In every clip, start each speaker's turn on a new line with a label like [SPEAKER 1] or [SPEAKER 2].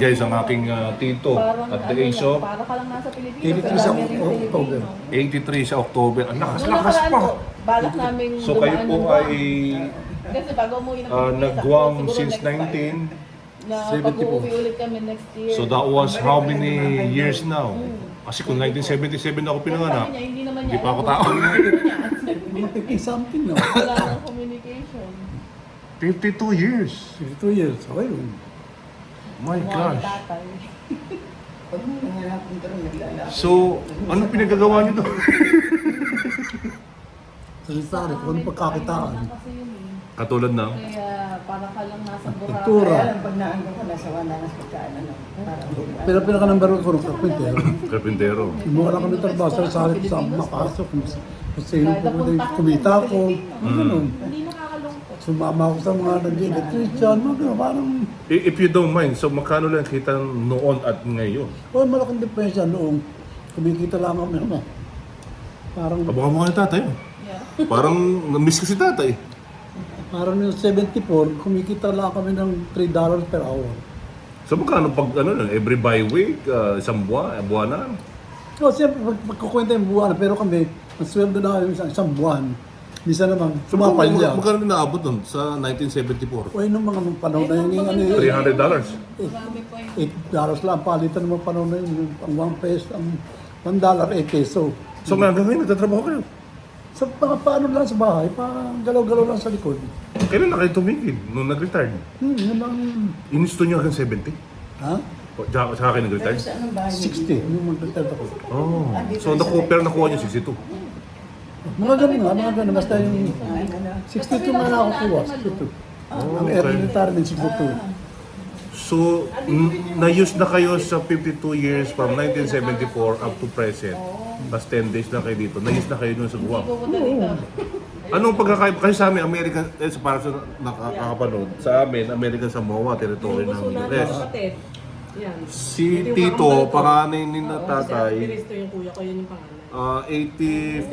[SPEAKER 1] Guys, ang aking tito at the age of
[SPEAKER 2] Para ka lang nasa Pilipinas.
[SPEAKER 3] 83 sa October.
[SPEAKER 1] 83 sa October. Ang
[SPEAKER 2] Nung
[SPEAKER 1] lakas-lakas
[SPEAKER 2] nakaraan
[SPEAKER 1] pa.
[SPEAKER 2] po, balak namin
[SPEAKER 1] So kayo
[SPEAKER 2] dumaan
[SPEAKER 1] po
[SPEAKER 2] ng
[SPEAKER 1] ay
[SPEAKER 2] Kasi bago umuwi ng Pilipinas,
[SPEAKER 1] nag-Guam
[SPEAKER 2] siguro
[SPEAKER 1] since
[SPEAKER 2] next time,
[SPEAKER 1] 19.
[SPEAKER 2] na pag-uwi ulit kami next year.
[SPEAKER 1] So that was how many years now? Kasi kung 1977 ako pinanganak,
[SPEAKER 2] Sabi niya, hindi naman
[SPEAKER 1] hindi
[SPEAKER 2] niya
[SPEAKER 1] pa ako
[SPEAKER 2] alam
[SPEAKER 1] tao.
[SPEAKER 3] Mga 50 something na.
[SPEAKER 2] Wala nang communication.
[SPEAKER 1] 52 years.
[SPEAKER 3] 52 years. Okay yun.
[SPEAKER 1] My
[SPEAKER 2] Mga
[SPEAKER 1] gosh.
[SPEAKER 2] tatay.
[SPEAKER 4] Pag nangarapin ka rin, naglalaki.
[SPEAKER 1] So, ano pinagagawa niyo doon?
[SPEAKER 3] Sa akin, kung ano pagkakitaan.
[SPEAKER 2] Kasi yun eh.
[SPEAKER 1] Katulad ng
[SPEAKER 2] Kaya para ka lang nasa Boracay.
[SPEAKER 3] Pagtura.
[SPEAKER 4] Kaya lang pag naandun ka, nasa wala ng pagkaan, ano, parang
[SPEAKER 3] Pero pinaka-number 1 ko ng kapintero.
[SPEAKER 1] karpintero.
[SPEAKER 3] Kumuha lang kami trabaho sa salit sa makasok. Kung sino kumita ko. Ganun.
[SPEAKER 2] Hindi nakakalungkot.
[SPEAKER 3] Sumama ako sa mga nag-electrician. Mga ganun, parang
[SPEAKER 1] If you don't mind, so magkano lang kita noon at ngayon?
[SPEAKER 3] malaking diferensya noong kumikita lang kami. Ano, parang
[SPEAKER 1] Kabukha-mukha ni tatay.
[SPEAKER 2] Yeah.
[SPEAKER 1] Parang na-miss ko si tatay.
[SPEAKER 3] parang yung 74, kumikita lang kami ng $3 per hour.
[SPEAKER 1] So magkano pag ano lang, every bi-week, isang buwanan?
[SPEAKER 3] So, siyempre, pagkukwenta yung buwan, pero kami, ang sweldo na kami isang buwan. Minsan naman,
[SPEAKER 1] So
[SPEAKER 3] sumapal niya.
[SPEAKER 1] magkano na naabot doon sa 1974?
[SPEAKER 3] O yun, nung mga panahon na yun, yung ano yun,
[SPEAKER 1] $300.
[SPEAKER 2] Marami pa yun.
[SPEAKER 3] $8 lang, palitan ng mga panahon na yun, yung ang 1 peso, ang $1, 8 peso.
[SPEAKER 1] So hanggang ngayon, nagtatrabaho kayo.
[SPEAKER 3] Sa mga paano lang sa bahay, parang galaw-galaw lang sa likod.
[SPEAKER 1] Kailan na kayo tumigil? Nung nag-retire?
[SPEAKER 3] Yun lang,
[SPEAKER 1] Inisto niyo hanggang 70?
[SPEAKER 3] ha?
[SPEAKER 1] O, Tsaka kayo
[SPEAKER 4] pero
[SPEAKER 1] nag-retire?
[SPEAKER 4] sa anong bahay niyo?
[SPEAKER 3] 60, yung mag-retire ako.
[SPEAKER 1] Oh. So pero nakuha niyo 62?
[SPEAKER 3] Mga ganun nga, mga ganun, basta yung
[SPEAKER 4] Ay, ano,
[SPEAKER 3] 62 man ako kuha, 62. Ang early retirement, 62.
[SPEAKER 1] So, na-use na kayo sa 52 years from 1974 up to present. Plus 10 days na kayo dito. Na-use na kayo dun sa Guam.
[SPEAKER 2] Pupunta dito.
[SPEAKER 1] Anong pagkakaiba? Kasi sa amin, American, para sa nakakapanood, sa amin, American Samoa, territory ng US.
[SPEAKER 5] Yan.
[SPEAKER 1] Si Tito, panganay ni na tatay,
[SPEAKER 5] Piristo yung kuya ko, yun yung pangalan.
[SPEAKER 1] 84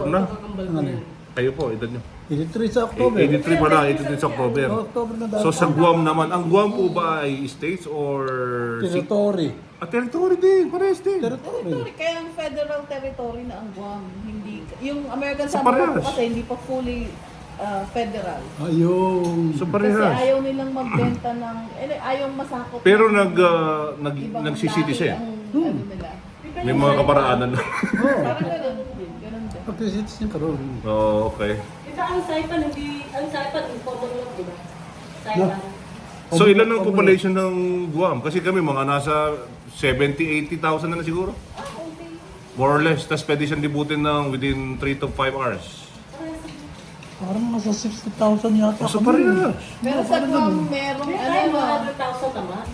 [SPEAKER 1] na.
[SPEAKER 5] Kakambal ko yan.
[SPEAKER 1] Kayo po, edad nyo.
[SPEAKER 3] 83 sa October.
[SPEAKER 1] 83 pa na, 83 sa October.
[SPEAKER 3] October na dahil.
[SPEAKER 1] So sa Guam naman, ang Guam po ba ay states or...
[SPEAKER 3] Territory.
[SPEAKER 1] Territory din, parehas din.
[SPEAKER 3] Territory.
[SPEAKER 2] Kaya ang federal territory na ang Guam, hindi yung American
[SPEAKER 1] Sa
[SPEAKER 2] Samoa
[SPEAKER 1] parehas.
[SPEAKER 2] po kasi hindi pa fully federal.
[SPEAKER 3] Ayun.
[SPEAKER 1] So
[SPEAKER 2] Kasi
[SPEAKER 1] parehas.
[SPEAKER 2] ayaw nilang magbenta ng ayaw masakop.
[SPEAKER 1] Pero
[SPEAKER 2] ng ibang
[SPEAKER 1] nagsisitise.
[SPEAKER 2] lahi ang ano nila.
[SPEAKER 1] May mga kaparaanan.
[SPEAKER 3] Oo.
[SPEAKER 2] Parang ganun din, ganun din.
[SPEAKER 3] Pag-citizen ka ron.
[SPEAKER 1] Oh, okay.
[SPEAKER 5] Ito ang Saipan, ang Saipan, informal lang, di ba? Saipan.
[SPEAKER 1] So ilan ang population ng Guam? Kasi kami mga nasa 70,000-80,000 na siguro. More or less. Tapos pwede siyang libutin ng within 3 to 5 hours.
[SPEAKER 3] Parang nasa 60,000 yata.
[SPEAKER 1] So parehas.
[SPEAKER 2] Pero sa Guam merong
[SPEAKER 5] May
[SPEAKER 2] ano
[SPEAKER 5] tayo,
[SPEAKER 2] no,
[SPEAKER 5] 100,000 naman.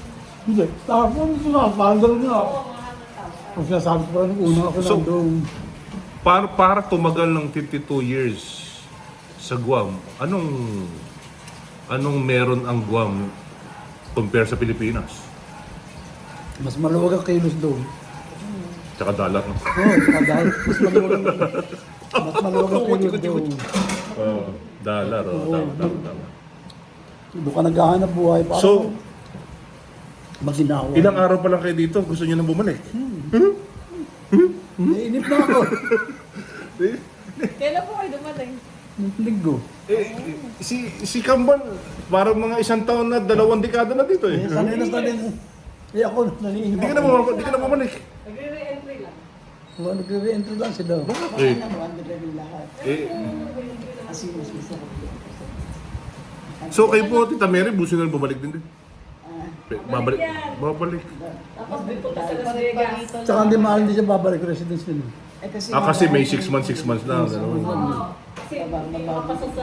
[SPEAKER 3] Hindi. Tapos sinasandal niya. Kung sinasabi ko parang una ako
[SPEAKER 1] So-
[SPEAKER 3] nandun.
[SPEAKER 1] Para tumagal ng 52 years sa Guam, anong meron ang Guam compare sa Pilipinas?
[SPEAKER 3] Mas maluwag ang kilos doon.
[SPEAKER 1] Tsaka dollar, no?
[SPEAKER 3] Oo, dahil mas maluwag ang kilos doon.
[SPEAKER 1] Dollar, tama.
[SPEAKER 3] Doon ka naghahanap buhay. Parang
[SPEAKER 1] So,
[SPEAKER 3] maginawa.
[SPEAKER 1] ilang araw pa lang kayo dito, gusto niyo nang bumalik?
[SPEAKER 3] Nainip na ako.
[SPEAKER 2] kailan po kayo dumating?
[SPEAKER 3] Linggo.
[SPEAKER 1] Si Kamban, parang mga isang taon na 2 dekada na dito eh.
[SPEAKER 3] Sanay na sanay. Ako, naniinip
[SPEAKER 1] Hindi
[SPEAKER 3] ako.
[SPEAKER 1] ka na bumalik.
[SPEAKER 5] Nagre-re-entry lang.
[SPEAKER 3] Nagre-re-entry lang sila.
[SPEAKER 1] Eh,
[SPEAKER 4] ano, ano na rin lahat. Kasi mas masarap dito.
[SPEAKER 1] So kayo po, Tita Mary, gusto nyo bumalik din din? Babalik. Babalik.
[SPEAKER 5] Tapos pupunta sa Las Vegas.
[SPEAKER 3] Tsaka hindi mahal, hindi siya babalik residence nila.
[SPEAKER 4] Eh, kasi,
[SPEAKER 1] Kasi may 6 months lang. Ganun.
[SPEAKER 5] Kasi makapasa sa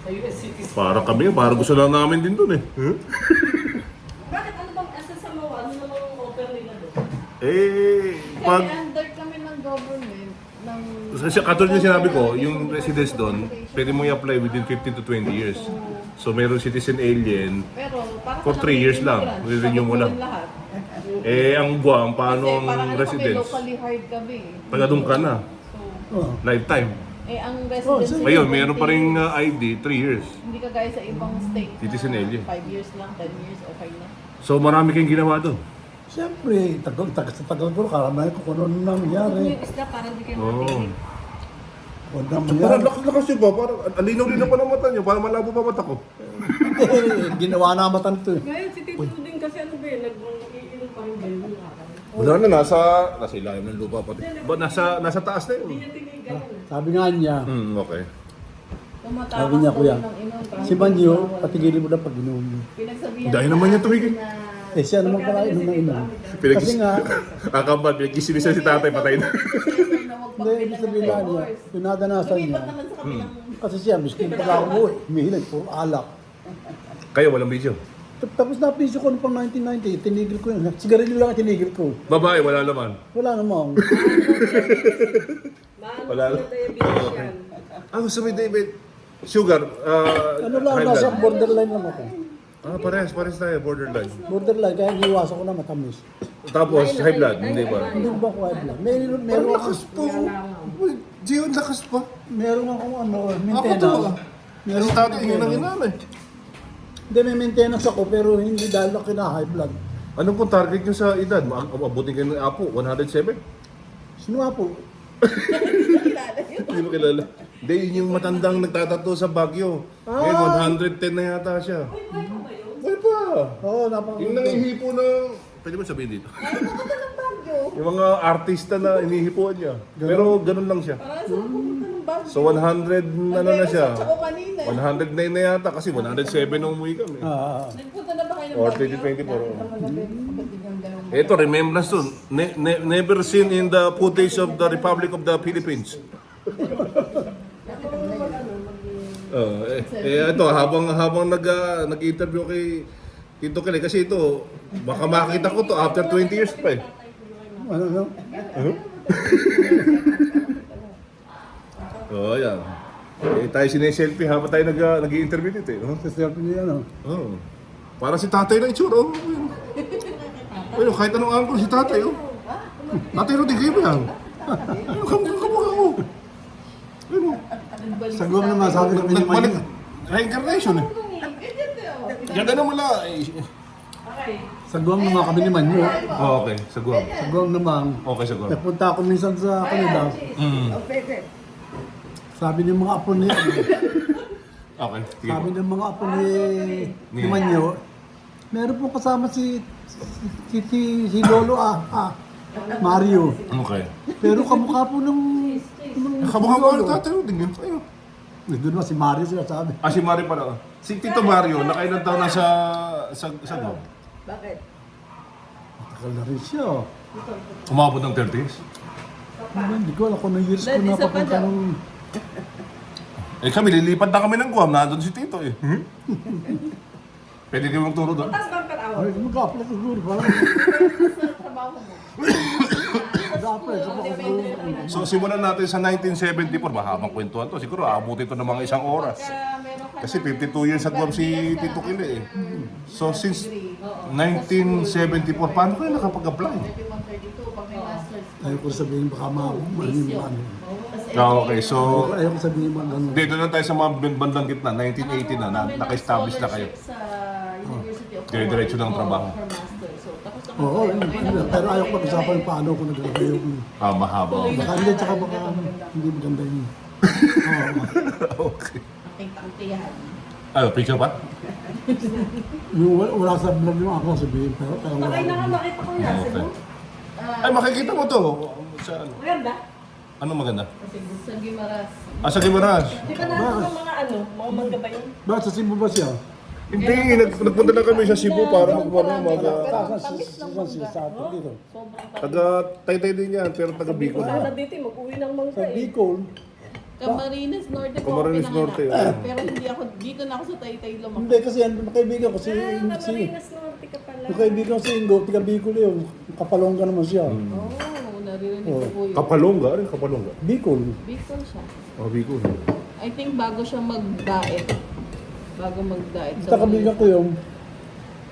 [SPEAKER 5] US City.
[SPEAKER 1] Para kami, para gusto lang namin din dun eh.
[SPEAKER 5] Bakit ano bang asa sa mga ano namang offer nila doon?
[SPEAKER 1] Pag...
[SPEAKER 2] Kasi under kami ng government ng
[SPEAKER 1] Katulad yung sinabi ko, yung residence doon, pwede mo i-apply within 15 to 20 years. So meron citizen alien,
[SPEAKER 2] pero para
[SPEAKER 1] For 3 years lang, re-renew mo lang.
[SPEAKER 2] Lahat.
[SPEAKER 1] ang Guam, paano
[SPEAKER 2] Kasi
[SPEAKER 1] ang
[SPEAKER 2] parang ano kami,
[SPEAKER 1] residence?
[SPEAKER 2] locally hired kami.
[SPEAKER 1] Taga doon ka na,
[SPEAKER 2] So,
[SPEAKER 3] Oh.
[SPEAKER 1] lifetime.
[SPEAKER 2] ang residence
[SPEAKER 1] Ngayon, meron pa rin ID, 3 years.
[SPEAKER 2] Hindi ka gaya sa ibang state.
[SPEAKER 1] Citizen alien.
[SPEAKER 2] 5 years lang, 10 years, okay na.
[SPEAKER 1] So marami kayong ginawa doon?
[SPEAKER 3] Siyempre, sa tagal ko, karamayan ko kung ano nangyari.
[SPEAKER 5] Yung isda parang di kayo
[SPEAKER 1] Oo.
[SPEAKER 5] matinig.
[SPEAKER 3] Kung ano
[SPEAKER 1] Parang
[SPEAKER 3] nangyari.
[SPEAKER 1] lakas nyo ba? Parang alinaw-linaw pa ng mata nyo. Parang malabo pa mata ko.
[SPEAKER 3] Ginawa na ang mata nito eh.
[SPEAKER 5] Ngayon si Tito din kasi ano ba yun, nag-iinom pa rin ba yun yung araw.
[SPEAKER 1] Wala na, nasa ilalim ng lupa pati. Ba, nasa taas na yun.
[SPEAKER 5] Hindi niya tinigan.
[SPEAKER 3] Sabi nga niya,
[SPEAKER 1] Okay.
[SPEAKER 2] Tumatakas
[SPEAKER 3] sabi niya,
[SPEAKER 2] daw
[SPEAKER 3] kuya,
[SPEAKER 2] ng inom, kahit
[SPEAKER 3] si Banyo,
[SPEAKER 2] bawal.
[SPEAKER 3] patigilin mo na pag-inom.
[SPEAKER 2] Pinagsabihan
[SPEAKER 1] Dahil
[SPEAKER 2] ko
[SPEAKER 1] naman niya
[SPEAKER 2] na-
[SPEAKER 1] tumigil.
[SPEAKER 3] Eh siya naman pala inom na inom. Kasi nga,
[SPEAKER 1] Akambal, pinag-isimisan si tatay, patay na.
[SPEAKER 3] hindi, ibig sabihin na niya, pinadanasan niya.
[SPEAKER 2] Lumipat naman sa kabilang
[SPEAKER 3] Kasi siya, miskin pag ako mo eh, humihilig, puro alak.
[SPEAKER 1] Kayo, walang video.
[SPEAKER 3] Tapos na-piso ko noong pang 1990, tinigil ko yun. Sigarilyo lang ang tinigil ko.
[SPEAKER 1] Babae, wala naman.
[SPEAKER 3] Wala namang.
[SPEAKER 1] Wala.
[SPEAKER 5] Maano sa diabetes yan.
[SPEAKER 1] Gusto mo, David? Sugar,
[SPEAKER 3] Ano lang,
[SPEAKER 1] high
[SPEAKER 3] nasa
[SPEAKER 1] blood.
[SPEAKER 3] borderline lang ako.
[SPEAKER 1] Parehas tayo, borderline.
[SPEAKER 3] Borderline, kaya iniwasan ko na matamis.
[SPEAKER 1] Tapos, high blood, hindi ba?
[SPEAKER 3] Hindi ko ba ko lang. Meron
[SPEAKER 1] Lakas po. Gio, lakas pa.
[SPEAKER 3] meron akong ano,
[SPEAKER 1] Ako to.
[SPEAKER 3] maintenance.
[SPEAKER 1] Meron tatay, yun ang inanay.
[SPEAKER 3] Hindi, may maintenance ako, pero hindi dahil ako kina-high blood.
[SPEAKER 1] Ano pong target nyo sa edad? Abutin kayo ng apo, 107?
[SPEAKER 3] Sino nga po?
[SPEAKER 1] Hindi mo kilala. Hindi, yun yung matandang nagtatato sa Baguio. Ngayon, 110 na yata siya. Buhay pa!
[SPEAKER 3] Oo, napaka...
[SPEAKER 1] Yung nangihipo ng... Pwede mo sabihin dito? Yung mga artista na inihipuan niya. Pero ganun lang siya.
[SPEAKER 2] Parang sa pumunta ng bag.
[SPEAKER 1] So 100 na siya.
[SPEAKER 2] Ako kanina.
[SPEAKER 1] 109 na yata kasi 107 nung umuwi kami.
[SPEAKER 2] Nagpunta na ba kayo ng
[SPEAKER 1] Or
[SPEAKER 2] Baguio?
[SPEAKER 1] 2024. Ito, remembrance to. Never seen in the footage of the Republic of the Philippines. Ito, habang nag-interview kay Tito Kelly, kasi ito, baka makita ko to after 20 years pa eh.
[SPEAKER 3] Ano?
[SPEAKER 1] Yan. Tayo sineselfie habang tayo nag-i-interview dito eh.
[SPEAKER 3] Kasi niya, ano?
[SPEAKER 1] Para si tatay na itsura. Ayun, kahit anong angle si tatay. Tatay Rudy, kayo ba yan? Kamukha ko. Ayun.
[SPEAKER 3] Sagwam naman, sabi ng miniman
[SPEAKER 1] Nagbalik.
[SPEAKER 3] niya.
[SPEAKER 1] Reincarnation eh. Ganda naman lang.
[SPEAKER 3] Sagwam naman kami ni Manyo.
[SPEAKER 1] Okay, sa Guam.
[SPEAKER 3] Sagwam naman.
[SPEAKER 1] Okay, sa Guam.
[SPEAKER 3] Napunta ako minsan sa Canada. Sabi ng mga apo niya,
[SPEAKER 1] Okay, sige.
[SPEAKER 3] sabi ng mga apo ni Manyo, meron po kasama si Lolo Mario.
[SPEAKER 1] Okay.
[SPEAKER 3] Pero kamukha po ng
[SPEAKER 1] Kamukha ko ang tatay Rudy. Ayun.
[SPEAKER 3] Doon na si Mario sila sabi.
[SPEAKER 1] Si Mario pala. Si Tito Mario, nakailan taon na sa Guam?
[SPEAKER 2] Bakit?
[SPEAKER 3] Matagal na rin siya.
[SPEAKER 1] Umabot ng 30s?
[SPEAKER 3] Hindi ko alam kung anong years ko
[SPEAKER 2] Dahil
[SPEAKER 3] na
[SPEAKER 2] isa pa
[SPEAKER 3] papunta
[SPEAKER 2] daw.
[SPEAKER 3] ng...
[SPEAKER 1] Kami, lilipad na kami ng Guam. Nandun si Tito eh. Pwede kayo magturo doon?
[SPEAKER 5] Taas bang per hour?
[SPEAKER 3] Ay, mag-apply ko siguro. Parang
[SPEAKER 2] Sa trabaho mo.
[SPEAKER 3] mag-apply ko pa siguro.
[SPEAKER 1] So simulan natin sa 1974. Mahabang kwentuhan to. Siguro aabutin to ng mga isang oras. Kasi 52 years sa Guam si Tito Kile eh. So since 1974, paano kayo nakapag-apply?
[SPEAKER 2] 31, 32, pag may masters.
[SPEAKER 3] Ayoko sabihin baka ano.
[SPEAKER 1] Okay, so
[SPEAKER 3] Ayoko sabihin mga ano.
[SPEAKER 1] dito na tayo sa mga bandang gitna, 1980 na, naka-establish na kayo.
[SPEAKER 2] Sa University of
[SPEAKER 1] Dire-diretso ng trabaho.
[SPEAKER 2] For master. So, tapos na
[SPEAKER 3] Oo, pero ayoko pag-usapan paano ko nag-apply yung...
[SPEAKER 1] Mahaba.
[SPEAKER 3] Baka hindi, tsaka baka hindi maganda yun.
[SPEAKER 1] Okay.
[SPEAKER 2] tangtihan.
[SPEAKER 1] Picture pa?
[SPEAKER 3] Yung wala sa vlog yung ako sabihin, pero kaya wala.
[SPEAKER 5] Bakay na nga makita ko yan.
[SPEAKER 1] Okay.
[SPEAKER 5] Cebu.
[SPEAKER 1] Ay, makikita mo to. Sa ano?
[SPEAKER 5] Maganda.
[SPEAKER 1] Anong maganda?
[SPEAKER 2] Kasi sa Gimaras.
[SPEAKER 1] Sa Gimaras.
[SPEAKER 5] Di ba na mga mangga ba yun?
[SPEAKER 3] Bakit sa Cebu ba siya?
[SPEAKER 1] Hindi, nagpunta lang kami sa Cebu para
[SPEAKER 3] Sa atin dito.
[SPEAKER 1] Taga Taytay din yan, pero taga Bicol.
[SPEAKER 5] Wala na dito, mag-uwi ng mangga
[SPEAKER 3] Sa
[SPEAKER 5] eh.
[SPEAKER 3] Bicol,
[SPEAKER 2] Camarines Norte po
[SPEAKER 1] Camarines
[SPEAKER 2] ako
[SPEAKER 1] Norte,
[SPEAKER 2] pinanganak. Pero hindi ako, dito na ako sa Taytay lumaki.
[SPEAKER 3] hindi kasi yan, kaibigan ko si...
[SPEAKER 5] Marinas Norte ka pala.
[SPEAKER 3] Yung kaibigan ko si Ingo, taga Bicol yun. Kapalongga naman siya.
[SPEAKER 2] Oo, naririnig ko po yun.
[SPEAKER 1] Kapalongga? Ano yung Kapalongga?
[SPEAKER 3] Bicol.
[SPEAKER 2] Bicol siya.
[SPEAKER 1] Bicol.
[SPEAKER 2] I think bago siya mag-diet. Bago mag-diet.
[SPEAKER 3] Basta kaibigan ko yun.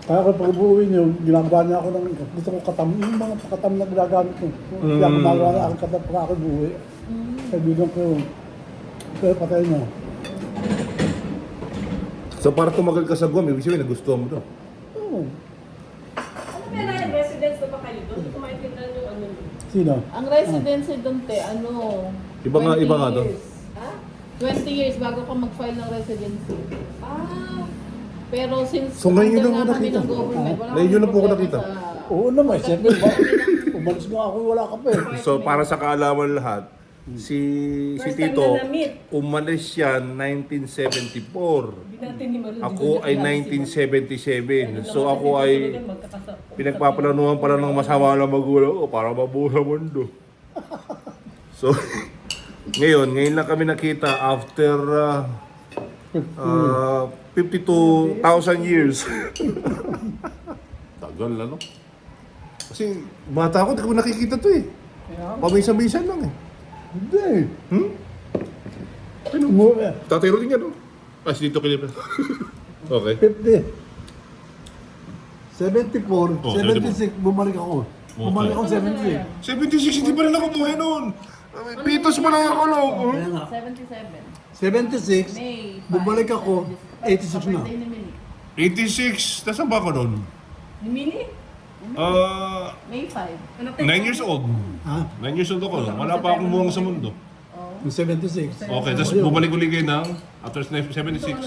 [SPEAKER 3] Kaya ko pag uwi niyo, ginagawa niya ako ng... Gusto ko katam, yung mga katam na ginagamit ko. Kaya gumagawa na akong katam pag ako buwi. Kaibigan ko yun. Kaya patay niya.
[SPEAKER 1] So para tumagal ka sa Guam, ibig sabihin nagustuhan mo to.
[SPEAKER 3] Oo.
[SPEAKER 5] may residence na ba kayo doon? Hindi ko maintindihan yung ano.
[SPEAKER 3] Sino?
[SPEAKER 2] Ang residency doon, te, ano,
[SPEAKER 1] Iba nga,
[SPEAKER 2] 20
[SPEAKER 1] iba nga doon.
[SPEAKER 2] years.
[SPEAKER 5] Ha?
[SPEAKER 2] 20 years bago ka mag-file ng residency.
[SPEAKER 5] Ah,
[SPEAKER 2] Pero since
[SPEAKER 1] So, ngayon yun
[SPEAKER 2] under
[SPEAKER 1] lang
[SPEAKER 2] nga
[SPEAKER 1] ako
[SPEAKER 2] kami
[SPEAKER 1] nakita.
[SPEAKER 2] ng government, wala
[SPEAKER 1] Ngayon yun lang po ako
[SPEAKER 2] kaming
[SPEAKER 1] nakita.
[SPEAKER 2] problema sa-
[SPEAKER 3] Oo naman, siyempre. Umalis nga ako, wala ka pa eh.
[SPEAKER 1] So para sa kaalaman lahat, si
[SPEAKER 5] First time
[SPEAKER 1] Tito
[SPEAKER 5] na na-meet.
[SPEAKER 1] umalis siya 1974.
[SPEAKER 5] hindi natin ni Maru.
[SPEAKER 1] Ako ay 1977. So ako ay pinagpaplanuhan pala ng masama na magulang ko para mabuhay sa mundo. So ngayon lang kami nakita after 52,000 years. Tagal na, no? Kasi bata ako, di ko nakikita to eh. Paminsan-minsan lang eh.
[SPEAKER 3] Hindi.
[SPEAKER 1] Hmm?
[SPEAKER 3] Umuwi.
[SPEAKER 1] Tatay Rolling yan, no? Ah, si Tito Kilip. Okay.
[SPEAKER 3] 50. 74,
[SPEAKER 1] Oh,
[SPEAKER 3] 76, bumalik ako. Bumalik ako 76.
[SPEAKER 1] 76, hindi pa rin ako buhay noon. Pitos pa lang ako, no?
[SPEAKER 3] Kaya nga.
[SPEAKER 2] 77.
[SPEAKER 3] 76,
[SPEAKER 2] May 5.
[SPEAKER 3] bumalik ako, 86 na.
[SPEAKER 1] 86, nasa ba ako noon?
[SPEAKER 5] Ni Mini?
[SPEAKER 2] May 5.
[SPEAKER 1] 9 years old.
[SPEAKER 3] Ha?
[SPEAKER 1] 9 years old ako. Wala pa akong buwang sa mundo.
[SPEAKER 3] Yung 76.
[SPEAKER 1] Okay, tapos bumalik ulit kayo ng after 76.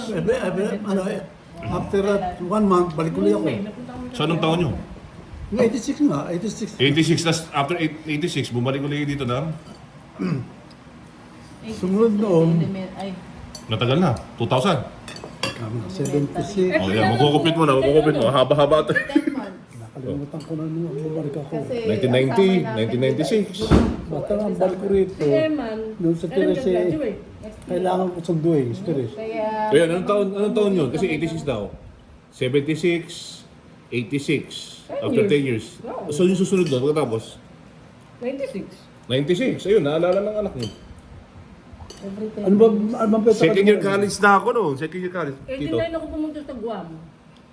[SPEAKER 3] After 1 month, balik ulit ako.
[SPEAKER 1] So, anong taon nyo?
[SPEAKER 3] Yung 86 nga, 86.
[SPEAKER 1] 86, tapos after 86, bumalik ulit kayo dito ng
[SPEAKER 3] Sumunod noon.
[SPEAKER 2] Ay,
[SPEAKER 1] natagal na, 2000.
[SPEAKER 3] 76.
[SPEAKER 1] Oh, yeah, magkukupit mo na, magkukupit mo. Haba-haba ito.
[SPEAKER 2] 10 months.
[SPEAKER 3] Nakalimutan ko na nung bumalik ako.
[SPEAKER 2] Kasi
[SPEAKER 1] 1990, 1996.
[SPEAKER 3] Basta nga, balik ko rito.
[SPEAKER 5] Eman.
[SPEAKER 3] Nung sa Teres eh, kailangan ko sunduin, sa Teres.
[SPEAKER 2] Kaya,
[SPEAKER 1] Ayan, anong taon yun? Kasi 86 daw. 76, 86. After 10 years. So yung susunod doon, pagkatapos,
[SPEAKER 5] 96.
[SPEAKER 1] 96. Ayun, naalala ng anak mo.
[SPEAKER 2] every 10
[SPEAKER 3] Ano ba pwede
[SPEAKER 1] Second year college na ako noon. Second year college. Tito.
[SPEAKER 5] 89 ako pumunta sa Guam.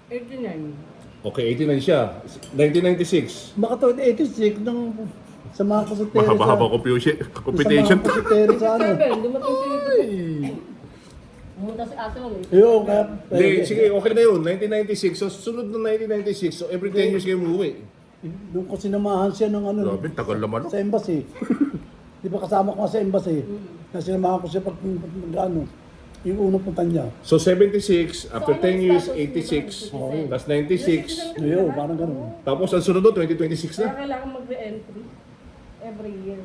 [SPEAKER 5] 89.
[SPEAKER 1] Okay, 89 siya. 1996.
[SPEAKER 3] Baka to 86 nung samahan ko sa Teres.
[SPEAKER 1] Mahaba-haba competition.
[SPEAKER 3] Samahan ko sa Teres sa ano.
[SPEAKER 5] 7, dumating si pumunta si Ate Ol.
[SPEAKER 3] Ayun, kaya...
[SPEAKER 1] Hindi, sige, okay na yun. 1996. So, sunod ng 1996. So, every 10 years kayo umuwi.
[SPEAKER 3] Doon ko sinamahan siya ng ano.
[SPEAKER 1] Grabe, tagal naman. No?
[SPEAKER 3] Sa embassy. Di ba kasama ko nga sa embassy? Na sinamahan ko siya pag ano, yung unang punta niya.
[SPEAKER 1] So, 76. After 10 years, 86. Tapos 96.
[SPEAKER 3] Ayun, parang ganun.
[SPEAKER 1] Tapos, ang sunod doon, 2026
[SPEAKER 5] Kaya
[SPEAKER 1] na.
[SPEAKER 5] kailangan mag-re-entry.
[SPEAKER 2] every year.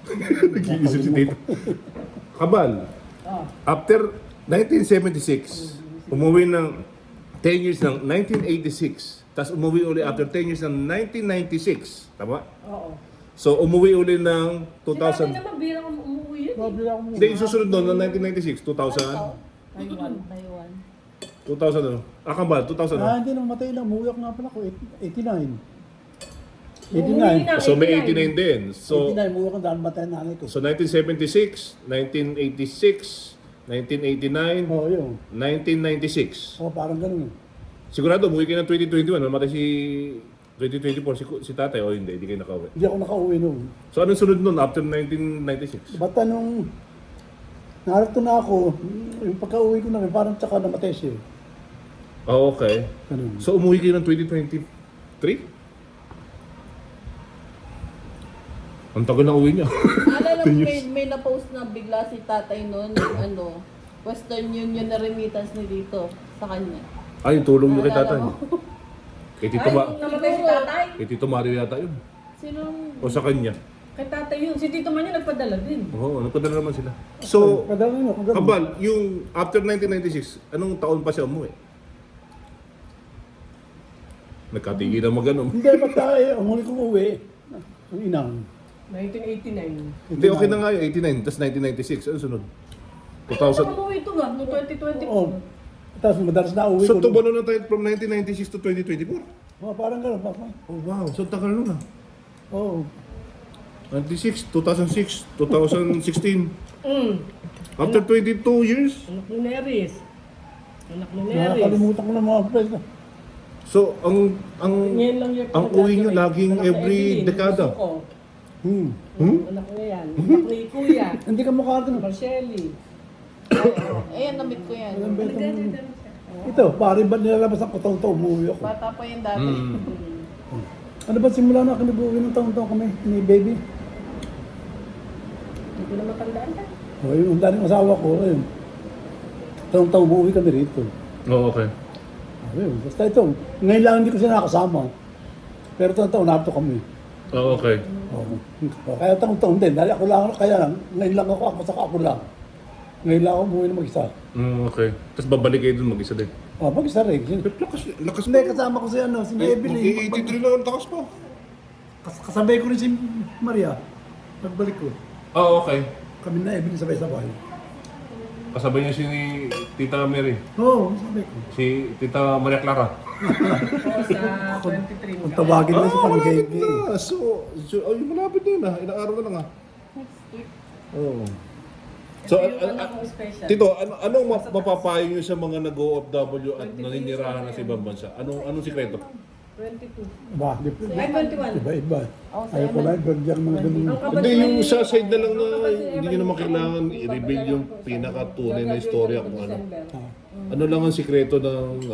[SPEAKER 1] Nag-iisip si Tito. Kabal. After 1976, umuwi ng 10 years ng 1986. Tapos umuwi uli after 10 years ng 1996. Tama?
[SPEAKER 5] Oo.
[SPEAKER 1] So, umuwi uli ng
[SPEAKER 5] Si Tatay
[SPEAKER 1] 2000.
[SPEAKER 5] naman bilang umuwi yun.
[SPEAKER 3] Sabi ako mo.
[SPEAKER 1] Hindi, yung susunod doon, ng 1996, 2000.
[SPEAKER 2] Taiwan.
[SPEAKER 1] 2000 ano? Ah, Kabal, 2000 ano?
[SPEAKER 3] Hindi nang matay na. Umuwi ako nga pala ko. 89.
[SPEAKER 5] Umuwi
[SPEAKER 3] 89.
[SPEAKER 5] na,
[SPEAKER 1] So, may 89 din. So,
[SPEAKER 3] 89, umuwi ako dahil matay na nanay ko.
[SPEAKER 1] so 1976, 1986, 1989,
[SPEAKER 3] Oo, yun.
[SPEAKER 1] 1996.
[SPEAKER 3] Oo, parang ganun.
[SPEAKER 1] Sigurado, umuwi kayo ng 2021. Namatay si 2024 si tatay o hindi kayo nakauwi.
[SPEAKER 3] Hindi ako nakauwi noon.
[SPEAKER 1] So anong sunod nun after 1996?
[SPEAKER 3] Basta nung narito na ako, yung pagka-uwi ko na, parang tsaka namatay siya.
[SPEAKER 1] Oh, okay.
[SPEAKER 3] Ganun.
[SPEAKER 1] So umuwi kayo ng 2023? Ang tagal na uwi niya.
[SPEAKER 2] Alala mo, may na-post na bigla si tatay noon, ano, Western Union na remittance ni dito sa kanya.
[SPEAKER 1] Ay, yung tulong niyo kay
[SPEAKER 2] Naalala
[SPEAKER 1] tatay.
[SPEAKER 2] mo?
[SPEAKER 1] Kay Tito,
[SPEAKER 5] Ay, namatay si Tatay.
[SPEAKER 1] kay Tito Mario yata yun.
[SPEAKER 2] Sinong
[SPEAKER 1] O sa kanya.
[SPEAKER 5] Kay Tatay yun. Si Tito man yun nagpadala din.
[SPEAKER 1] Oo, nagpadala naman sila. So,
[SPEAKER 3] Kadang yun, kung ganun.
[SPEAKER 1] Kabal, yung after 1996, anong taon pa siya umuwi? Nagkatigil na mag-anom.
[SPEAKER 3] Hindi, basta ang huli kong uwi, ang inang.
[SPEAKER 5] 1989.
[SPEAKER 1] Hindi, okay na nga yun. 89, tapos 1996. Ano sunod?
[SPEAKER 5] Ay,
[SPEAKER 1] 2000.
[SPEAKER 5] umuwi ito nga, noong 2020.
[SPEAKER 3] Oo. Tapos madalas na uwi
[SPEAKER 1] So,
[SPEAKER 3] ko.
[SPEAKER 1] tubano na tayo from 1996 to 2024?
[SPEAKER 3] Parang ganun. Parang,
[SPEAKER 1] Oh, wow. So, tagal nun ah.
[SPEAKER 3] oo.
[SPEAKER 1] 96, 2006, 2016. After 22 years.
[SPEAKER 5] Anak ni Neris. Anak ni Neris.
[SPEAKER 3] Nakakalimutan ko na mga friends.
[SPEAKER 1] So, ang
[SPEAKER 5] Ngayon lang yung
[SPEAKER 1] ang uwi nyo
[SPEAKER 5] pinag-graduate.
[SPEAKER 1] laging
[SPEAKER 5] Anak ni
[SPEAKER 1] every
[SPEAKER 5] Evelyn,
[SPEAKER 1] dekada.
[SPEAKER 5] Suko.
[SPEAKER 3] Hmm.
[SPEAKER 5] Anak niya yan. Anak ni Kuya.
[SPEAKER 3] Hindi ka mukha ganun.
[SPEAKER 5] Marcelli.
[SPEAKER 2] Ayan, namit ko yan.
[SPEAKER 3] Alam ba itong... Ito, pare ba nilalabas ang taon-taon umuwi ako.
[SPEAKER 2] Bata pa yun dati.
[SPEAKER 3] Ano ba simula na ako nabuwi ng taon-taon kami ni baby?
[SPEAKER 5] Hindi ko na matandaan ka.
[SPEAKER 3] O, yung dating asawa ko, ayun. Taon-taon umuwi kami rito.
[SPEAKER 1] Oo, okay.
[SPEAKER 3] Ayun, basta ito, ngayon lang hindi ko siya nakasama. Pero taon-taon nato kami.
[SPEAKER 1] Oo, okay.
[SPEAKER 3] Oo. Kaya taon-taon din, dahil ako lang, kaya lang, ngayon lang ako saka ako lang. Ngayon lang ako umuwi na mag-isa.
[SPEAKER 1] Okay. Tapos babalik kayo dun mag-isa din.
[SPEAKER 3] Mag-isa rin.
[SPEAKER 1] Lakas
[SPEAKER 3] Hindi, kasama ko si si Evelyn.
[SPEAKER 1] Mag-83 lang ang takas pa.
[SPEAKER 3] Kasabay ko rin si Maria. Pagbalik ko.
[SPEAKER 1] Oo, okay.
[SPEAKER 3] Kami na Evelyn sabay-sabay.
[SPEAKER 1] Kasabay niya si Tita Mary.
[SPEAKER 3] Oo, sabay ko.
[SPEAKER 1] Si Tita Maria Clara.
[SPEAKER 5] Oo, sa 23
[SPEAKER 3] Kung tawagin mo sa
[SPEAKER 1] malapit
[SPEAKER 3] panggay.
[SPEAKER 1] na. Ay, malapit na yun ah. Ilang araw na lang ah.
[SPEAKER 2] Next week.
[SPEAKER 1] Oo.
[SPEAKER 5] So,
[SPEAKER 1] So,
[SPEAKER 5] yung anak kong special.
[SPEAKER 1] Tito, anong mapapayo niyo sa mga nag-OFW at naninirahan na sa ibang bansa? Anong sikreto?
[SPEAKER 5] 22.
[SPEAKER 3] Ba,
[SPEAKER 5] Ay, 21.
[SPEAKER 3] iba-iba.
[SPEAKER 2] Oh, sa
[SPEAKER 3] Ayaw ko lang, bigyan mga ganun.
[SPEAKER 5] Ang
[SPEAKER 1] Hindi, yung sa side na lang na hindi nyo naman kailangan i-reveal yung pinaka-tunay na istorya kung ano. Ano lang ang sikreto ng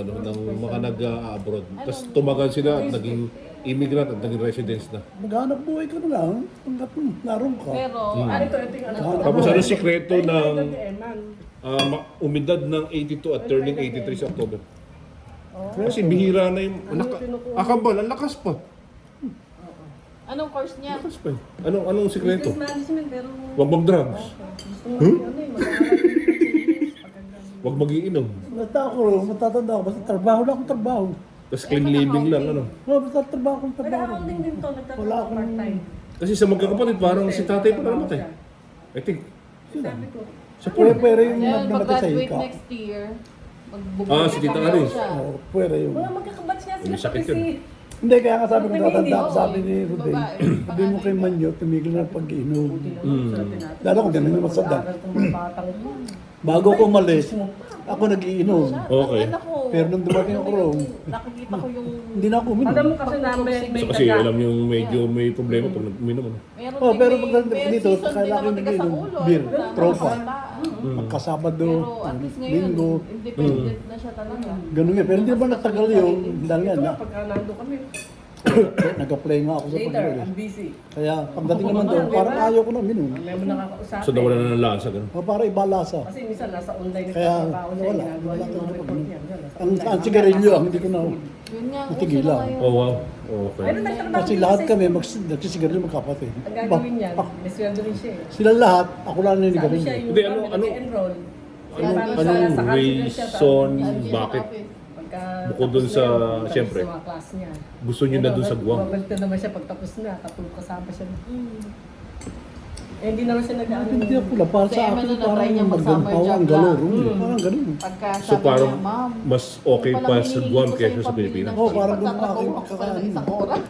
[SPEAKER 1] mga nag-abroad. Tapos tumagal sila at naging immigrant at naging residents na.
[SPEAKER 3] Maghanap buhay ka na lang. Hanggat naroon ka.
[SPEAKER 2] Pero,
[SPEAKER 5] Ito yung ano.
[SPEAKER 1] Tapos ano sikreto ng
[SPEAKER 5] Eman.
[SPEAKER 1] umidad ng 82 at turning 83 sa October? Kasi bihira na yung... Akabal, ang lakas pa.
[SPEAKER 2] anong course niya?
[SPEAKER 1] Lakas pa. Anong sikreto?
[SPEAKER 5] Business management, pero
[SPEAKER 1] Huwag mag-drugs.
[SPEAKER 5] gusto mo ano eh, mag-aaral.
[SPEAKER 1] Huwag mag-iinom.
[SPEAKER 3] Basta ako, matatanda ako. Basta trabaho lang akong trabaho.
[SPEAKER 1] Tapos clean living lang, ano.
[SPEAKER 3] Basta trabaho akong trabaho.
[SPEAKER 5] Nag-accounting din to,
[SPEAKER 3] Wala
[SPEAKER 5] nagtatrabaho
[SPEAKER 3] akong-
[SPEAKER 5] part-time.
[SPEAKER 1] Kasi sa magkakapatid, parang si tatay pa namatay. I think.
[SPEAKER 5] Sabi ko,
[SPEAKER 3] Pwede yung
[SPEAKER 2] Yan,
[SPEAKER 3] namatay sa
[SPEAKER 2] mag-graduate
[SPEAKER 3] ika.
[SPEAKER 2] next year.
[SPEAKER 1] Si Tita Alice.
[SPEAKER 3] Pwede yun.
[SPEAKER 5] mga magkakabatch nga sila
[SPEAKER 1] May sakit
[SPEAKER 5] kasi.
[SPEAKER 1] yun.
[SPEAKER 3] Hindi, kaya nga sabi ko
[SPEAKER 5] Hindi,
[SPEAKER 3] tatanda
[SPEAKER 5] hindi.
[SPEAKER 3] ako, sabi ni Rudy.
[SPEAKER 2] Babae.
[SPEAKER 3] Sabi mo kay Manyo, tumigil na pag-inom.
[SPEAKER 5] Sabi natin,
[SPEAKER 3] Lalo kung ganun yung masada.
[SPEAKER 5] mag-aaral kung mga batang yun.
[SPEAKER 3] Bago ko umalis, ako nag-iinom.
[SPEAKER 1] Okay.
[SPEAKER 2] Ang anak ko,
[SPEAKER 3] Pero nung dumating ako roon,
[SPEAKER 2] nakikita ko yung...
[SPEAKER 3] hindi na ako uminom.
[SPEAKER 5] Alam mo kasi na may
[SPEAKER 1] So, kasi alam yung medyo may problema pag uminom. Ano.
[SPEAKER 2] Meron
[SPEAKER 3] Oh,
[SPEAKER 2] din
[SPEAKER 3] pero
[SPEAKER 2] may-
[SPEAKER 3] pagdating
[SPEAKER 2] may
[SPEAKER 3] dito,
[SPEAKER 2] season din
[SPEAKER 3] kailangan
[SPEAKER 2] na matigas ang
[SPEAKER 3] nag-inom.
[SPEAKER 2] ulo,
[SPEAKER 3] Beer,
[SPEAKER 2] ano na,
[SPEAKER 3] tropa.
[SPEAKER 2] bata.
[SPEAKER 3] Magkasabado,
[SPEAKER 2] Pero at least ngayon,
[SPEAKER 3] linggo.
[SPEAKER 2] independent na siya talaga.
[SPEAKER 3] Ganun nga. Pero hindi ba natagal yung dahil
[SPEAKER 5] Ito
[SPEAKER 3] yan.
[SPEAKER 5] nga, pagka nando kami.
[SPEAKER 3] Nag-apply nga ako sa
[SPEAKER 5] Later,
[SPEAKER 3] pag-inom.
[SPEAKER 5] I'm busy.
[SPEAKER 3] Kaya pagdating naman doon, parang ayaw ko na uminom.
[SPEAKER 5] May mo nakakausapin.
[SPEAKER 1] So nawala na ng lasa. Ganun.
[SPEAKER 3] O para iba lasa.
[SPEAKER 5] Kasi minsan nasa online na
[SPEAKER 3] Kaya
[SPEAKER 5] trabaho niya,
[SPEAKER 3] wala,
[SPEAKER 5] ginagawa
[SPEAKER 3] wala
[SPEAKER 5] niya
[SPEAKER 3] ko
[SPEAKER 5] yung
[SPEAKER 3] na
[SPEAKER 5] report
[SPEAKER 3] pag-inom.
[SPEAKER 5] niya. Nasa
[SPEAKER 3] Ang
[SPEAKER 5] online.
[SPEAKER 3] sigarilyo, ang hindi ko na
[SPEAKER 2] Yun nga, uso
[SPEAKER 3] Natigilan.
[SPEAKER 2] na ngayon.
[SPEAKER 1] Oh, wow. Okay.
[SPEAKER 5] Ayun, nagtrabaho
[SPEAKER 3] Kasi
[SPEAKER 5] din
[SPEAKER 3] lahat
[SPEAKER 5] sa
[SPEAKER 3] kami
[SPEAKER 5] school.
[SPEAKER 3] nagsisigarilyo magkapatid.
[SPEAKER 5] Ang gagawin niyan,
[SPEAKER 3] Ah,
[SPEAKER 5] may sweldo rin siya eh.
[SPEAKER 3] sila lahat, ako lang
[SPEAKER 5] Sabi siya
[SPEAKER 3] nanigarilyo.
[SPEAKER 5] yung
[SPEAKER 1] Hindi, ano-
[SPEAKER 5] enroll.
[SPEAKER 1] Anong reason
[SPEAKER 2] Nandiyan
[SPEAKER 1] bakit
[SPEAKER 2] sa office.
[SPEAKER 1] Bukod dun sa- siyempre.
[SPEAKER 5] Sa mga class niya.
[SPEAKER 1] gusto nyo na dun sa Guam?
[SPEAKER 5] Babalik na naman siya pag tapos na, katulog kasama siya. Eh, hindi naman siya nag-ano.
[SPEAKER 3] Hindi ako lang, para
[SPEAKER 2] Sa
[SPEAKER 3] sa
[SPEAKER 2] Emma
[SPEAKER 3] akin
[SPEAKER 2] na
[SPEAKER 3] parang
[SPEAKER 2] na-try niya mag-summer
[SPEAKER 3] magdampaw
[SPEAKER 2] job
[SPEAKER 3] ang
[SPEAKER 2] lang.
[SPEAKER 3] galoro. Parang ganun.
[SPEAKER 2] Pagka
[SPEAKER 1] So
[SPEAKER 2] sabi
[SPEAKER 1] parang
[SPEAKER 2] niya, ma'am,
[SPEAKER 1] mas okay
[SPEAKER 2] yung
[SPEAKER 1] pa
[SPEAKER 2] palang
[SPEAKER 1] sa
[SPEAKER 2] hinihingi
[SPEAKER 1] Guam
[SPEAKER 2] ko
[SPEAKER 1] kaysa
[SPEAKER 2] sa'yo
[SPEAKER 1] sa
[SPEAKER 2] pambili
[SPEAKER 1] Pilipinas.
[SPEAKER 2] ng
[SPEAKER 3] Oo,
[SPEAKER 2] chip,
[SPEAKER 3] parang ganun
[SPEAKER 2] pagtatrabaho
[SPEAKER 3] aking
[SPEAKER 2] ako pala ng
[SPEAKER 3] kakainin.
[SPEAKER 2] isang oras.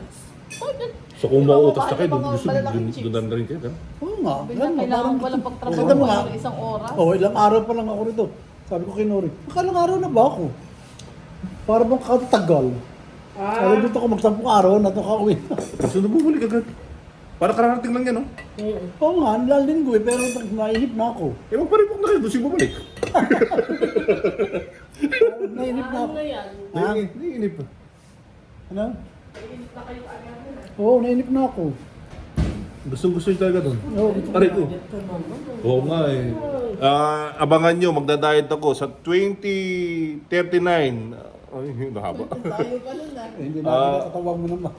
[SPEAKER 1] So kung mauutas na kayo,
[SPEAKER 2] Mga
[SPEAKER 1] gusto
[SPEAKER 2] malalaking chips.
[SPEAKER 1] doon na rin kayo. Ganun?
[SPEAKER 3] Oo nga,
[SPEAKER 2] Bigla
[SPEAKER 3] ganun.
[SPEAKER 2] kailangan
[SPEAKER 3] Parang
[SPEAKER 2] walang
[SPEAKER 3] Kita
[SPEAKER 2] pagtrabaho
[SPEAKER 3] mo nga.
[SPEAKER 2] para isang oras.
[SPEAKER 3] Oh, ilang araw pa lang ako rito. Sabi ko kay Nori, nakalang araw na ba ako? Para bang katagal. Sabi dito ako magsampung araw na ito kauwi.
[SPEAKER 1] So nabubalik agad. Para kararating lang yan, no?
[SPEAKER 3] Oo nga, nilalinggo eh, pero nainip na ako.
[SPEAKER 1] Eh, magparipok na kayo, gusto yung bumalik.
[SPEAKER 3] Nainip na ako.
[SPEAKER 5] Ano yan?
[SPEAKER 3] Ha?
[SPEAKER 1] Naiinip pa.
[SPEAKER 3] Ano? Oo, nainip na ako.
[SPEAKER 1] Gusto nyo talaga doon.
[SPEAKER 3] Oo, gusto ko.
[SPEAKER 1] Aray ko. Oo nga eh. Abangan nyo, magda-diet ako sa 2039. Ay, nahaba.
[SPEAKER 2] Tayo pa nun ah.
[SPEAKER 3] Eh, hindi na nakatawag mo naman.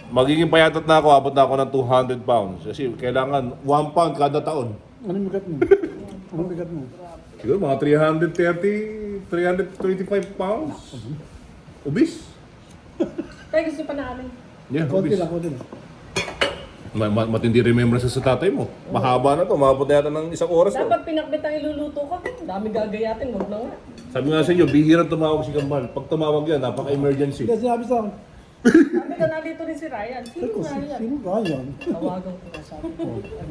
[SPEAKER 1] Magiging payatot na ako, abot na ako ng 200 pounds. Kasi kailangan 1 pound kada taon.
[SPEAKER 3] Anong bigat mo? Anong bigat mo?
[SPEAKER 1] Siguro mga 325 pounds. Obese?
[SPEAKER 5] Tayo gusto pa namin.
[SPEAKER 1] Yeah,
[SPEAKER 3] Konti
[SPEAKER 1] obese.
[SPEAKER 3] lang, konti lang.
[SPEAKER 1] Matindi remembrance sa tatay mo. Mahaba na to, maabot na yata ng 1 oras to.
[SPEAKER 5] Dapat pinakbit ang iluluto ko. Dami gagayatin, huwag na nga.
[SPEAKER 1] Sabi nga sa inyo, bihirang tumawag si Kambal. Pag tumawag yan, napaka-emergency.
[SPEAKER 3] Hindi, sinabi sa akin,
[SPEAKER 5] Sabi ko, nandito rin si Ryan. Sino
[SPEAKER 3] ko,
[SPEAKER 5] nga yan?
[SPEAKER 3] sino ba yan?
[SPEAKER 5] Tawagan ko na sabi ko.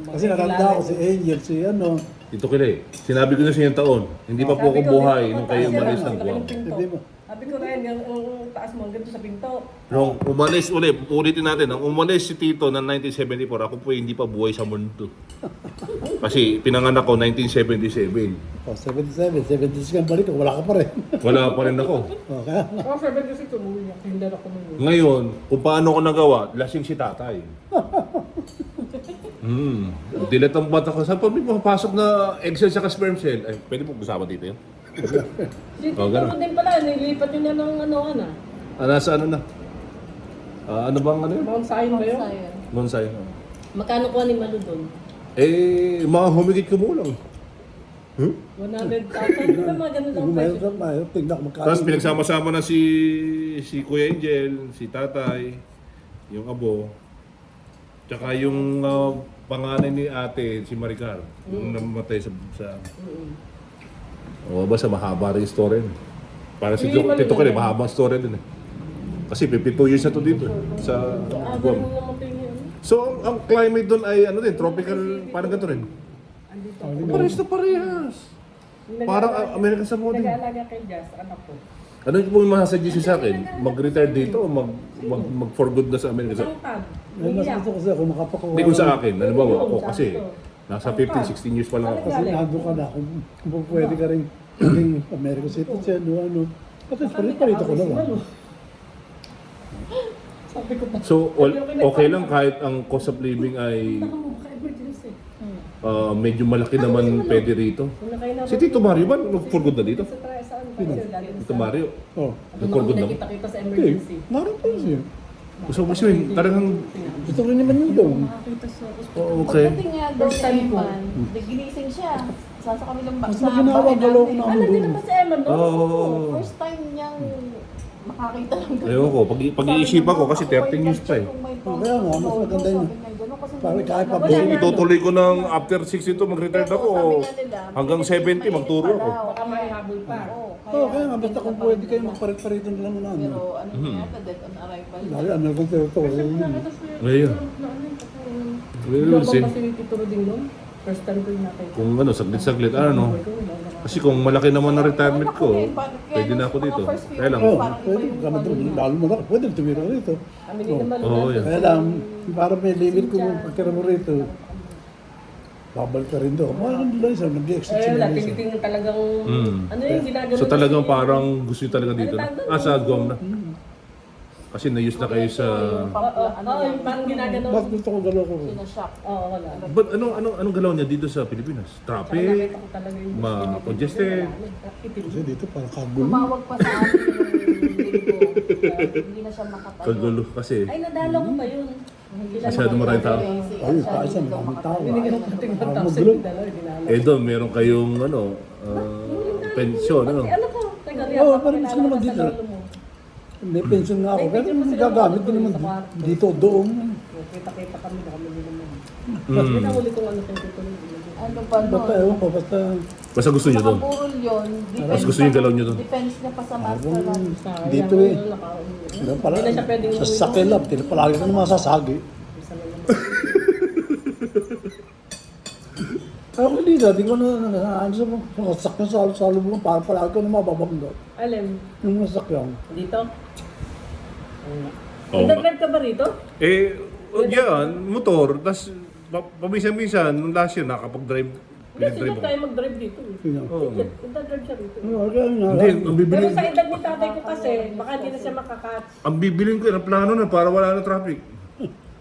[SPEAKER 3] Kasi natanda ako si Angel, si ano.
[SPEAKER 1] Ito kila eh. Sinabi ko na sa inyong taon, hindi pa po ako buhay nung kayo umalis ng Guam.
[SPEAKER 3] Hindi ba?
[SPEAKER 5] Sabi ko, Ryan, yung taas mo, hanggang doon sa pinto.
[SPEAKER 1] Nung umalis ulit, ulitin natin, nung umalis si Tito ng 1974, ako po hindi pa buhay sa mundo. Kasi pinanganak ko 1977.
[SPEAKER 3] Oh, 77, 76 ang balik, wala ka pa rin.
[SPEAKER 1] Wala pa rin ako.
[SPEAKER 3] Okay.
[SPEAKER 5] Ako 76, umuwi ako. Hindi ako umuwi.
[SPEAKER 1] Ngayon, kung paano ko nagawa, lasing si tatay. Dilat ang bata ko. Saan pa may papasok na egg cell sa sperm cell? Ay, pwede po kasama dito yun?
[SPEAKER 5] Dito
[SPEAKER 1] Oh, ganun.
[SPEAKER 5] ko din pala, nilipat yun yan ng ano.
[SPEAKER 1] Nasa ano na? Ano bang ano yun?
[SPEAKER 5] Mount Zion ba yun?
[SPEAKER 2] Sayang.
[SPEAKER 1] Bonsai.
[SPEAKER 5] Magkano kuha ni Malu doon?
[SPEAKER 1] Eh, mga humigit kumulang.
[SPEAKER 5] 100,000. Di ba mga ganun lang
[SPEAKER 3] Mayroon
[SPEAKER 5] presyo?
[SPEAKER 3] sa mayroon, tingnan ko magkano.
[SPEAKER 1] Tapos pinagsama-sama na si Kuya Angel, si Tatay, yung abo, tsaka yung panganay ni ate, si Maricar, yung namatay sa O, basta mahaba rin yung story. Para si
[SPEAKER 5] Hindi,
[SPEAKER 1] Tito Kyle,
[SPEAKER 5] malulala.
[SPEAKER 1] mahaba ang story din eh. Kasi 52 years na to dito sa
[SPEAKER 5] Ganun
[SPEAKER 1] Guam.
[SPEAKER 5] namatay niya.
[SPEAKER 1] So, ang climate doon ay ano din, tropical, parang ganito rin.
[SPEAKER 5] Andito.
[SPEAKER 1] Parehas na parehas. Parang American Samoa din.
[SPEAKER 5] Nag-aalaga kay Jazz, anak ko.
[SPEAKER 1] Ano yung pong masasuggest sa akin? Mag-retire dito o mag-for good na sa Amerika?
[SPEAKER 5] Isang tag.
[SPEAKER 3] Mas gusto ko siya kung makapakuha.
[SPEAKER 1] Hindi kung sa akin. Ano ba ako kasi nasa 15, 16 years pa lang ako.
[SPEAKER 3] Kasi nandun ka na, kung pwede ka rin maging American citizen o ano. Kasi parito ko naman.
[SPEAKER 5] Sabi ko pa.
[SPEAKER 1] So, okay lang kahit ang cost of living ay
[SPEAKER 5] Emergency.
[SPEAKER 1] medyo malaki naman pwede rito.
[SPEAKER 5] Kung nakain na
[SPEAKER 1] Si Tito Mario ba for good na dito?
[SPEAKER 5] sa try sa ano pa siya dati
[SPEAKER 1] Tito Mario,
[SPEAKER 3] Oh.
[SPEAKER 1] for good na.
[SPEAKER 5] Kita-kita sa
[SPEAKER 3] Okay,
[SPEAKER 5] emergency.
[SPEAKER 3] naroon pa siya.
[SPEAKER 1] So, mas yun, talagang,
[SPEAKER 3] Gusto ko rin naman yun doon.
[SPEAKER 5] Makakita sa
[SPEAKER 1] okay.
[SPEAKER 2] Pagdating nga daw
[SPEAKER 5] First
[SPEAKER 2] ni
[SPEAKER 5] time ko.
[SPEAKER 2] Eman, ginising siya. Sa kanilang
[SPEAKER 3] Mas maginawa galaw ko na
[SPEAKER 5] Ano din naman si Emma, no?
[SPEAKER 1] Oo.
[SPEAKER 2] First time niyang makakita ng ganun.
[SPEAKER 1] Ayoko, pag-iisipan ko kasi 13 years pa eh.
[SPEAKER 3] Kaya nga, mas maganda yun. Parang kahit pa
[SPEAKER 1] Kung itutuloy ko ng after 62, mag-retire ako, hanggang 70, magturo ako.
[SPEAKER 5] Baka may habol pa.
[SPEAKER 3] Oo, kaya nga, basta kung pwede kayo magparit-parito na lang na ano.
[SPEAKER 2] Pero ano niya, death on arrival.
[SPEAKER 3] Lalo, American territory.
[SPEAKER 1] Ngayon.
[SPEAKER 5] Hindi
[SPEAKER 1] Well,
[SPEAKER 5] ako
[SPEAKER 1] see.
[SPEAKER 5] kasi tinuturo din nun. First time ko yung nakita.
[SPEAKER 1] Kung ano, saglit-saglit, ano. Kasi kung malaki naman na retirement ko, pwede na ako dito. Kaya lang,
[SPEAKER 3] Oo, pwede. Kama doon, lalo mo na, pwede tumira rito.
[SPEAKER 5] Kami din naman.
[SPEAKER 1] Oo, yan.
[SPEAKER 3] Kaya lang, parang may limit kung pagkira mo rito. Babal ka rin doon. Parang lang siya, nag-exit
[SPEAKER 5] Eh,
[SPEAKER 3] siya.
[SPEAKER 5] wala, tinitingnan talagang, ano yung ginagawa.
[SPEAKER 1] so talagang parang gusto nyo talaga dito na? Sa Guam na. Kasi na-use na kayo sa...
[SPEAKER 5] Oo, yung parang ginagawa.
[SPEAKER 3] Bakit gusto ko galaw ko?
[SPEAKER 2] Sinashock.
[SPEAKER 5] Oo, wala.
[SPEAKER 1] But anong galaw niya dito sa Pilipinas?
[SPEAKER 5] Tsaka
[SPEAKER 1] Traffic?
[SPEAKER 5] nakita ko talaga yung
[SPEAKER 1] Ma-congested?
[SPEAKER 5] Itim.
[SPEAKER 3] Kasi dito parang kagulo.
[SPEAKER 2] Tumawag pa sa amin yung linggo. Hindi na siya makatayo.
[SPEAKER 1] Kagulo kasi.
[SPEAKER 5] Ay, nadalo ko pa yun.
[SPEAKER 1] Masyado maraming tao.
[SPEAKER 3] Ayun, pa isa, maraming tao.
[SPEAKER 5] Binigyan ko pating
[SPEAKER 3] Parang
[SPEAKER 5] 1,000
[SPEAKER 3] magulo.
[SPEAKER 5] yung dalawa, dinalo.
[SPEAKER 1] Eh doon, meron kayong pensyon, ano?
[SPEAKER 5] Ano ko? Teka,
[SPEAKER 3] Oo, parang gusto ko naman
[SPEAKER 5] sa
[SPEAKER 3] dito.
[SPEAKER 5] lolo mo.
[SPEAKER 3] May pension nga ako. Pero gagamit din naman dito, doon.
[SPEAKER 5] Kita-kita kami na kami din naman.
[SPEAKER 1] Mm.
[SPEAKER 5] Pinahuli kong ano kay Tito Lolo.
[SPEAKER 2] Ano ba
[SPEAKER 3] Basta,
[SPEAKER 2] nun?
[SPEAKER 3] ewan ko, basta
[SPEAKER 1] Basta gusto nyo doon.
[SPEAKER 2] Nakaburol yun.
[SPEAKER 1] Mas gusto yung galaw nyo doon.
[SPEAKER 2] Defense niya pa sa master
[SPEAKER 3] Parang
[SPEAKER 2] lang.
[SPEAKER 5] Sayang,
[SPEAKER 3] dito eh.
[SPEAKER 5] ano, nakauwi.
[SPEAKER 3] Ano pala,
[SPEAKER 5] Hindi na siya pwedeng
[SPEAKER 3] sa
[SPEAKER 5] umuwi
[SPEAKER 3] sakil lang, palagi ka naman sasagi.
[SPEAKER 5] Isa na lang.
[SPEAKER 3] Ako hindi na, di ko na, ano sa mga sakyan sa salo mo, parang palagi ka naman babangga.
[SPEAKER 5] Alam,
[SPEAKER 3] Yung masakyan.
[SPEAKER 5] dito?
[SPEAKER 1] Oo.
[SPEAKER 5] Nag-drive ka ba rito?
[SPEAKER 1] Eh, yan, motor. Tapos, paminsan-minsan, nung last year, nakapag-drive.
[SPEAKER 5] Hindi,
[SPEAKER 1] Pinag-drive
[SPEAKER 5] sige
[SPEAKER 1] ako.
[SPEAKER 5] tayo mag-drive dito.
[SPEAKER 3] Yun.
[SPEAKER 1] Oo.
[SPEAKER 5] Nag-drive siya rito.
[SPEAKER 3] Kaya nga,
[SPEAKER 1] Hindi, ang
[SPEAKER 5] Pero
[SPEAKER 1] bibilin,
[SPEAKER 5] sa edad ni tatay ko kasi, baka hindi na siya makakatch.
[SPEAKER 1] ang bibilin ko, ang plano na para wala na traffic.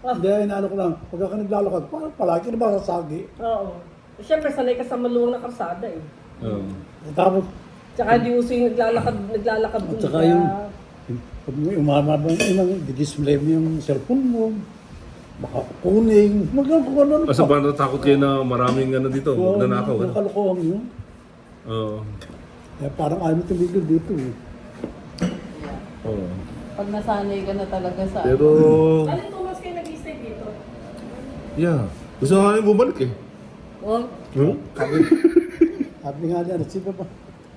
[SPEAKER 3] hindi, inaano ko lang, pagka ka naglalakad, parang palagi ka naman sasagi.
[SPEAKER 5] Oo. Siyempre, sanay ka sa maluwang na karsada eh.
[SPEAKER 3] Tapos,
[SPEAKER 5] Tsaka di uso yung naglalakad
[SPEAKER 3] at
[SPEAKER 5] dun.
[SPEAKER 3] saka
[SPEAKER 5] kaya-
[SPEAKER 3] yung, pag may umamaba yung display mo yung cellphone mo, baka kuning, magkakakuha na
[SPEAKER 1] Kasi ba natakot kayo na maraming ano dito, nanakaw?
[SPEAKER 3] Yung kalokohan yun.
[SPEAKER 1] Oo.
[SPEAKER 3] Kaya parang ayaw mo tumigil dito eh.
[SPEAKER 1] Oo.
[SPEAKER 2] Pag nasanay ka na talaga sa
[SPEAKER 1] Pero,
[SPEAKER 5] Alin Thomas kayo nag-stay dito?
[SPEAKER 1] yeah. Gusto nga namin bumalik eh.
[SPEAKER 5] Oh,
[SPEAKER 1] Hmm?
[SPEAKER 3] Sabi nga niya, sino ba?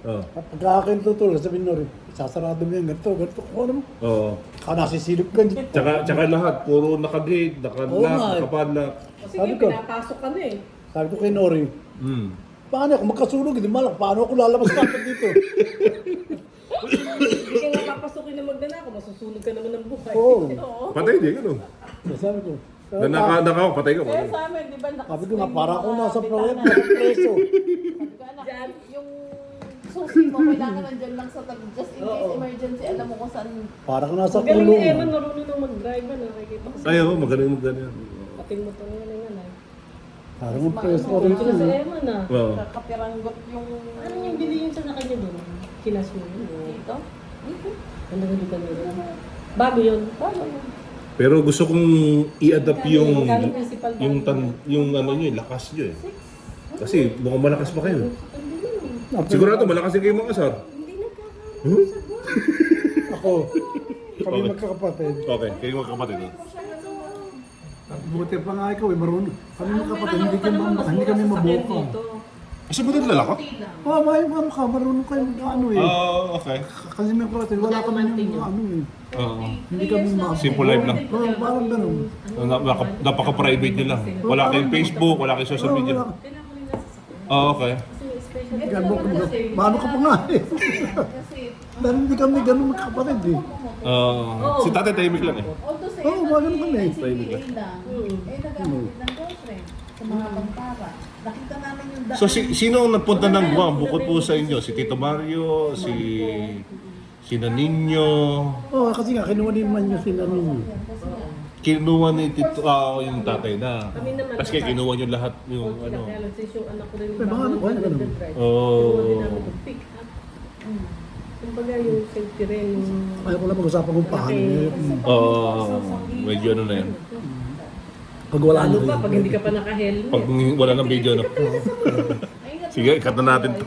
[SPEAKER 1] Oo.
[SPEAKER 3] Pagka akin tutulog, sabi nyo rin, sasarado mo yan, ganito, kung ano mo.
[SPEAKER 1] Oo.
[SPEAKER 3] Nasisilip ka dyan.
[SPEAKER 1] Tsaka lahat, puro naka-gate,
[SPEAKER 3] Oo
[SPEAKER 1] naka-lock,
[SPEAKER 3] nga eh.
[SPEAKER 1] naka-padlock.
[SPEAKER 5] sige,
[SPEAKER 3] Sabi ko.
[SPEAKER 5] pinapasok ka na eh.
[SPEAKER 3] Sabi ko kay Nori,
[SPEAKER 1] Hmm.
[SPEAKER 3] paano ako magkasunog, hindi malak, paano ako lalabas kapag dito?
[SPEAKER 5] Hindi ka nga papasukin na magnanakaw, mas sunog ka naman ng buhay.
[SPEAKER 3] Oo.
[SPEAKER 2] Oo.
[SPEAKER 1] Patay din, ano?
[SPEAKER 3] Sabi ko.
[SPEAKER 1] Na naka, patay ka.
[SPEAKER 2] Kaya sa amin, di ba,
[SPEAKER 3] Sabi ko nga, para ako nasa
[SPEAKER 2] bitana.
[SPEAKER 3] preso.
[SPEAKER 2] Sabi ko, anak, yung susi mo, kailangan nandyan lang sa tabi. Just in case emergency, alam mo kung saan.
[SPEAKER 3] Para ka nasa
[SPEAKER 5] Magaling ni
[SPEAKER 3] kulong.
[SPEAKER 5] Eman, marunong nang mag-drive. Nakikita ko sa
[SPEAKER 1] Ay, oo, magaling mo ganyan.
[SPEAKER 5] ating motor nga na yan.
[SPEAKER 3] Para mo preso rin
[SPEAKER 5] Ito na si
[SPEAKER 3] siya.
[SPEAKER 5] Eman ah.
[SPEAKER 1] Oo.
[SPEAKER 2] Kapiranggot yung...
[SPEAKER 5] Ano yung bilihin sa kanya doon? Kinas mo yun.
[SPEAKER 2] Dito?
[SPEAKER 5] Ano yung kanya doon? Bago yun.
[SPEAKER 2] Bago yun.
[SPEAKER 1] Pero gusto kong i-adapt yung
[SPEAKER 5] Magkano principal ba?
[SPEAKER 1] yung ano niyo, lakas niyo eh. Kasi mukhang malakas pa kayo.
[SPEAKER 5] Hindi naman.
[SPEAKER 1] Sigurado malakas din kayo mga asar.
[SPEAKER 5] Hindi nagkakaroon sa buwan.
[SPEAKER 3] Ako. Kami
[SPEAKER 1] Okay.
[SPEAKER 3] magkakapatid.
[SPEAKER 1] Okay, kayo mga kapatid.
[SPEAKER 3] Buti pa nga ikaw, marunong. Kami magkakapatid,
[SPEAKER 5] Meron
[SPEAKER 3] hindi
[SPEAKER 5] pa naman,
[SPEAKER 3] kami
[SPEAKER 5] mas mura
[SPEAKER 3] mabuka.
[SPEAKER 5] sa dito.
[SPEAKER 1] Kasi ba din lalaka?
[SPEAKER 3] Oo, may mga ka, marunong kayo ano eh.
[SPEAKER 1] Okay.
[SPEAKER 3] Kasi may kapatid, wala kami yung ano eh.
[SPEAKER 1] Oo.
[SPEAKER 3] Hindi kami
[SPEAKER 1] Simple life lang.
[SPEAKER 3] Oo, parang ganun.
[SPEAKER 1] Napaka-private nyo lang. Wala kayong Facebook, wala kayong social media.
[SPEAKER 3] Wala.
[SPEAKER 1] Okay.
[SPEAKER 5] Kasi special.
[SPEAKER 3] Gano'n ka mga, maano ka pa nga eh. Dahil hindi kami ganun magkakapatid eh.
[SPEAKER 1] Si tatay tahimik lang eh.
[SPEAKER 2] Although sa
[SPEAKER 3] Oo, mga ganun kami.
[SPEAKER 2] CPA lang, eh nag-apit ng girlfriend sa mga pangpara. Nakita namin yung daan.
[SPEAKER 1] So sino ang nagpunta ng Guam bukod po sa inyo? Si Tito Mario, si Naninyo,
[SPEAKER 3] Oo, kasi nga, kinuha ni man yung sinanin.
[SPEAKER 1] kinuha ni Tito, yung tatay na.
[SPEAKER 5] Kami naman.
[SPEAKER 1] Kasi kinuha nyo lahat yung ano.
[SPEAKER 5] Kaya lang, since yung anak ko rin
[SPEAKER 3] May mga ano ko, ganun.
[SPEAKER 1] Oh.
[SPEAKER 5] Kinuha din namin yung pick up. Kumbaga yung safety rin.
[SPEAKER 3] Ayaw ko lang pag-usapan kung paano eh.
[SPEAKER 1] Medyo ano na yan.
[SPEAKER 3] Pag wala
[SPEAKER 5] Ano
[SPEAKER 3] na
[SPEAKER 5] pa,
[SPEAKER 3] rin.
[SPEAKER 5] pag hindi ka pa naka-helmet.
[SPEAKER 1] Pag wala ng video, no? Sige, cut na natin to.